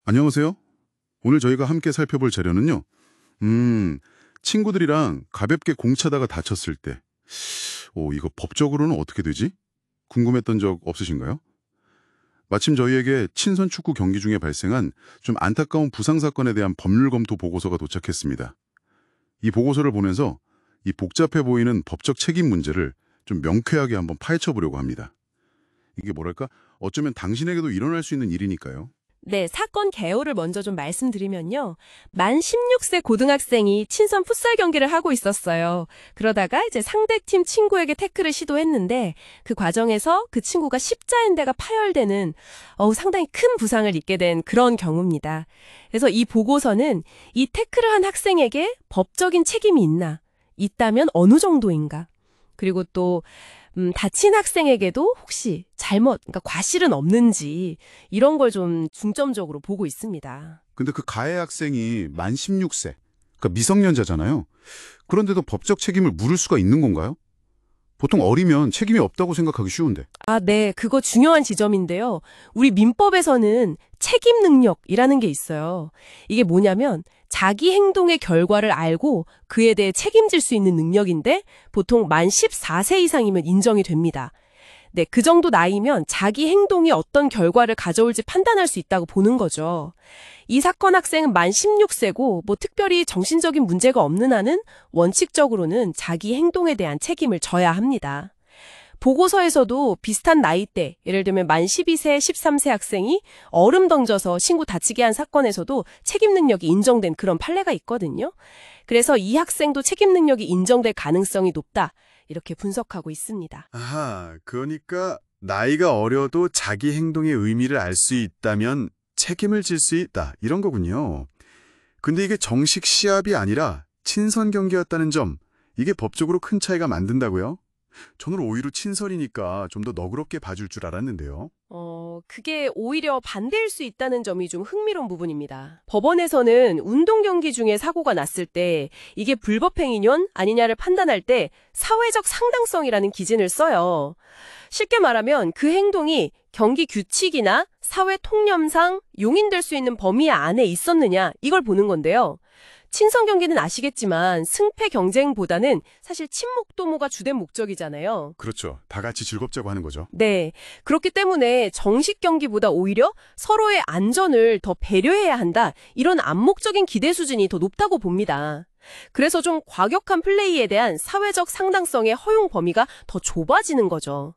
안녕하세요. 오늘 저희가 함께 살펴볼 자료는요. 친구들이랑 가볍게 공차다가 다쳤을 때. 이거 법적으로는 어떻게 되지? 궁금했던 적 없으신가요? 마침 저희에게 친선 축구 경기 중에 발생한 좀 안타까운 부상 사건에 대한 법률 검토 보고서가 도착했습니다. 이 보고서를 보면서 이 복잡해 보이는 법적 책임 문제를 좀 명쾌하게 한번 파헤쳐 보려고 합니다. 이게 뭐랄까? 어쩌면 당신에게도 일어날 수 있는 일이니까요. 네, 사건 개요를 먼저 좀 말씀드리면요. 만 16세 고등학생이 친선 풋살 경기를 하고 있었어요. 그러다가 이제 상대팀 친구에게 태클을 시도했는데 그 과정에서 그 친구가 십자인대가 파열되는 상당히 큰 부상을 입게 된 그런 경우입니다. 그래서 이 보고서는 이 태클을 한 학생에게 법적인 책임이 있다면 어느 정도인가? 그리고 또 다친 학생에게도 혹시 그러니까 과실은 없는지 이런 걸 좀 중점적으로 보고 있습니다. 근데 그 가해 학생이 만 16세, 그러니까 미성년자잖아요. 그런데도 법적 책임을 물을 수가 있는 건가요? 보통 어리면 책임이 없다고 생각하기 쉬운데. 네, 그거 중요한 지점인데요. 우리 민법에서는 책임 능력이라는 게 있어요. 이게 뭐냐면 자기 행동의 결과를 알고 그에 대해 책임질 수 있는 능력인데 보통 만 14세 이상이면 인정이 됩니다. 네, 그 정도 나이면 자기 행동이 어떤 결과를 가져올지 판단할 수 있다고 보는 거죠. 이 사건 학생은 만 16세고 특별히 정신적인 문제가 없는 한은 원칙적으로는 자기 행동에 대한 책임을 져야 합니다. 보고서에서도 비슷한 나이대, 예를 들면 만 12세, 13세 학생이 얼음 던져서 친구 다치게 한 사건에서도 책임 능력이 인정된 그런 판례가 있거든요. 그래서 이 학생도 책임 능력이 인정될 가능성이 높다. 이렇게 분석하고 있습니다. 아하, 그러니까 나이가 어려도 자기 행동의 의미를 알 수 있다면 책임을 질 수 있다, 이런 거군요. 근데 이게 정식 시합이 아니라 친선 경기였다는 점, 이게 법적으로 큰 차이가 만든다고요? 저는 오히려 친선이니까 좀 더 너그럽게 봐줄 줄 알았는데요. 그게 오히려 반대일 수 있다는 점이 좀 흥미로운 부분입니다. 법원에서는 운동 경기 중에 사고가 났을 때 이게 불법행위냐 아니냐를 판단할 때 사회적 상당성이라는 기준을 써요. 쉽게 말하면 그 행동이 경기 규칙이나 사회 통념상 용인될 수 있는 범위 안에 있었느냐 이걸 보는 건데요. 친선 경기는 아시겠지만 승패 경쟁보다는 사실 친목도모가 주된 목적이잖아요. 그렇죠. 다 같이 즐겁자고 하는 거죠. 네. 그렇기 때문에 정식 경기보다 오히려 서로의 안전을 더 배려해야 한다. 이런 암묵적인 기대 수준이 더 높다고 봅니다. 그래서 좀 과격한 플레이에 대한 사회적 상당성의 허용 범위가 더 좁아지는 거죠.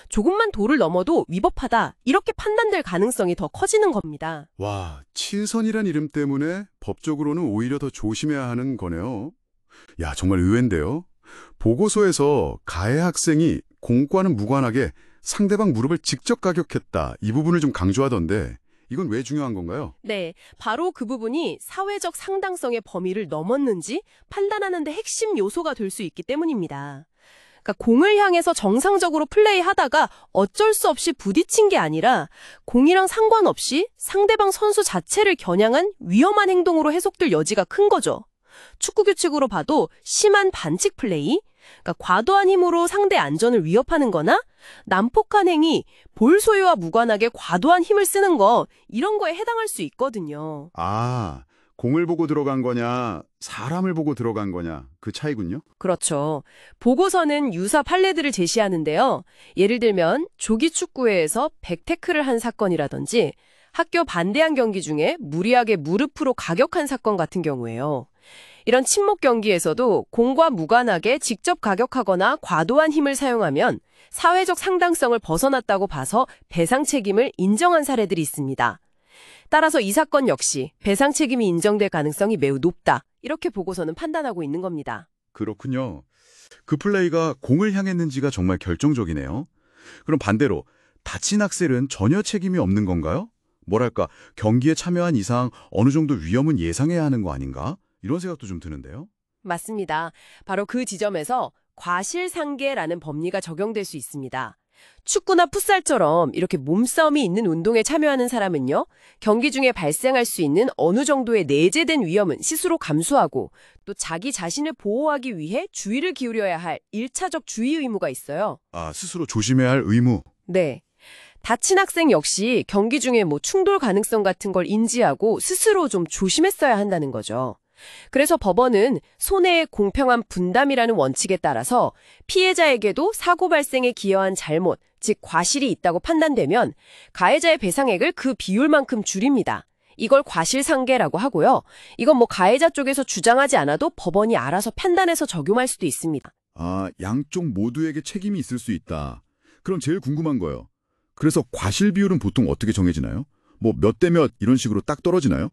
조금만 도를 넘어도 위법하다. 이렇게 판단될 가능성이 더 커지는 겁니다. 와, 친선이란 이름 때문에 법적으로는 오히려 더 조심해야 하는 거네요. 야, 정말 의외인데요. 보고서에서 가해 학생이 공과는 무관하게 상대방 무릎을 직접 가격했다. 이 부분을 좀 강조하던데 이건 왜 중요한 건가요? 네, 바로 그 부분이 사회적 상당성의 범위를 넘었는지 판단하는 데 핵심 요소가 될 수 있기 때문입니다. 그러니까 공을 향해서 정상적으로 플레이하다가 어쩔 수 없이 부딪힌 게 아니라 공이랑 상관없이 상대방 선수 자체를 겨냥한 위험한 행동으로 해석될 여지가 큰 거죠. 축구 규칙으로 봐도 심한 반칙 플레이, 그러니까 과도한 힘으로 상대 안전을 위협하는 거나 난폭한 행위, 볼 소유와 무관하게 과도한 힘을 쓰는 거 이런 거에 해당할 수 있거든요. 아, 공을 보고 들어간 거냐, 사람을 보고 들어간 거냐, 그 차이군요. 그렇죠. 보고서는 유사 판례들을 제시하는데요. 예를 들면 조기 축구회에서 백태클을 한 사건이라든지 학교 반대항 경기 중에 무리하게 무릎으로 가격한 사건 같은 경우에요. 이런 친목 경기에서도 공과 무관하게 직접 가격하거나 과도한 힘을 사용하면 사회적 상당성을 벗어났다고 봐서 배상 책임을 인정한 사례들이 있습니다. 따라서 이 사건 역시 배상 책임이 인정될 가능성이 매우 높다. 이렇게 보고서는 판단하고 있는 겁니다. 그렇군요. 그 플레이가 공을 향했는지가 정말 결정적이네요. 그럼 반대로 다친 학생은 전혀 책임이 없는 건가요? 뭐랄까, 경기에 참여한 이상 어느 정도 위험은 예상해야 하는 거 아닌가? 이런 생각도 좀 드는데요. 맞습니다. 바로 그 지점에서 과실상계라는 법리가 적용될 수 있습니다. 축구나 풋살처럼 이렇게 몸싸움이 있는 운동에 참여하는 사람은요, 경기 중에 발생할 수 있는 어느 정도의 내재된 위험은 스스로 감수하고 또 자기 자신을 보호하기 위해 주의를 기울여야 할 1차적 주의 의무가 있어요. 아, 스스로 조심해야 할 의무. 네. 다친 학생 역시 경기 중에 충돌 가능성 같은 걸 인지하고 스스로 좀 조심했어야 한다는 거죠. 그래서 법원은 손해의 공평한 분담이라는 원칙에 따라서 피해자에게도 사고 발생에 기여한 잘못, 즉 과실이 있다고 판단되면 가해자의 배상액을 그 비율만큼 줄입니다. 이걸 과실상계라고 하고요. 이건 가해자 쪽에서 주장하지 않아도 법원이 알아서 판단해서 적용할 수도 있습니다. 아, 양쪽 모두에게 책임이 있을 수 있다. 그럼 제일 궁금한 거예요. 그래서 과실 비율은 보통 어떻게 정해지나요? 몇 대 몇 이런 식으로 딱 떨어지나요?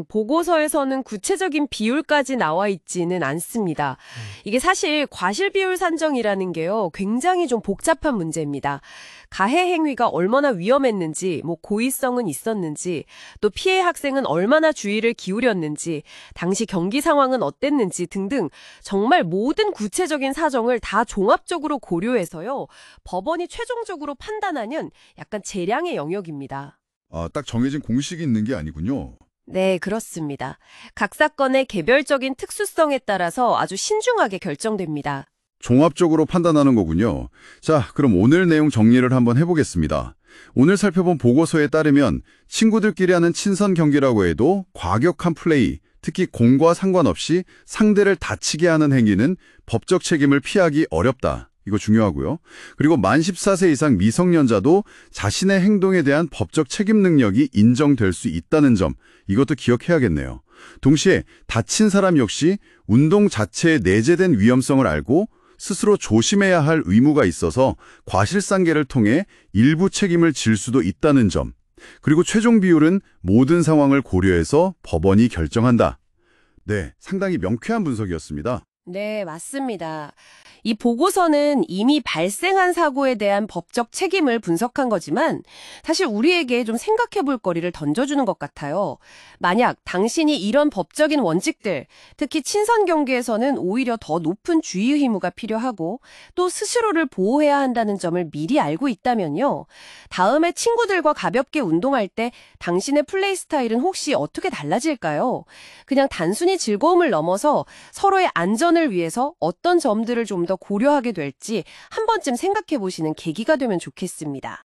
보고서에서는 구체적인 비율까지 나와 있지는 않습니다. 이게 사실 과실 비율 산정이라는 게요, 굉장히 좀 복잡한 문제입니다. 가해 행위가 얼마나 위험했는지, 고의성은 있었는지, 또 피해 학생은 얼마나 주의를 기울였는지, 당시 경기 상황은 어땠는지 등등 정말 모든 구체적인 사정을 다 종합적으로 고려해서요, 법원이 최종적으로 판단하는 약간 재량의 영역입니다. 아, 딱 정해진 공식이 있는 게 아니군요. 네, 그렇습니다. 각 사건의 개별적인 특수성에 따라서 아주 신중하게 결정됩니다. 종합적으로 판단하는 거군요. 자, 그럼 오늘 내용 정리를 한번 해보겠습니다. 오늘 살펴본 보고서에 따르면 친구들끼리 하는 친선 경기라고 해도 과격한 플레이, 특히 공과 상관없이 상대를 다치게 하는 행위는 법적 책임을 피하기 어렵다. 이거 중요하고요. 그리고 만 14세 이상 미성년자도 자신의 행동에 대한 법적 책임 능력이 인정될 수 있다는 점, 이것도 기억해야겠네요. 동시에 다친 사람 역시 운동 자체에 내재된 위험성을 알고 스스로 조심해야 할 의무가 있어서 과실상계를 통해 일부 책임을 질 수도 있다는 점, 그리고 최종 비율은 모든 상황을 고려해서 법원이 결정한다. 네, 상당히 명쾌한 분석이었습니다. 네, 맞습니다. 이 보고서는 이미 발생한 사고에 대한 법적 책임을 분석한 거지만 사실 우리에게 좀 생각해 볼 거리를 던져주는 것 같아요. 만약 당신이 이런 법적인 원칙들, 특히 친선 경기에서는 오히려 더 높은 주의 의무가 필요하고 또 스스로를 보호해야 한다는 점을 미리 알고 있다면요. 다음에 친구들과 가볍게 운동할 때 당신의 플레이 스타일은 혹시 어떻게 달라질까요? 그냥 단순히 즐거움을 넘어서 서로의 안전을 위해서 어떤 점들을 좀 더 고려하게 될지 한 번쯤 생각해 보시는 계기가 되면 좋겠습니다.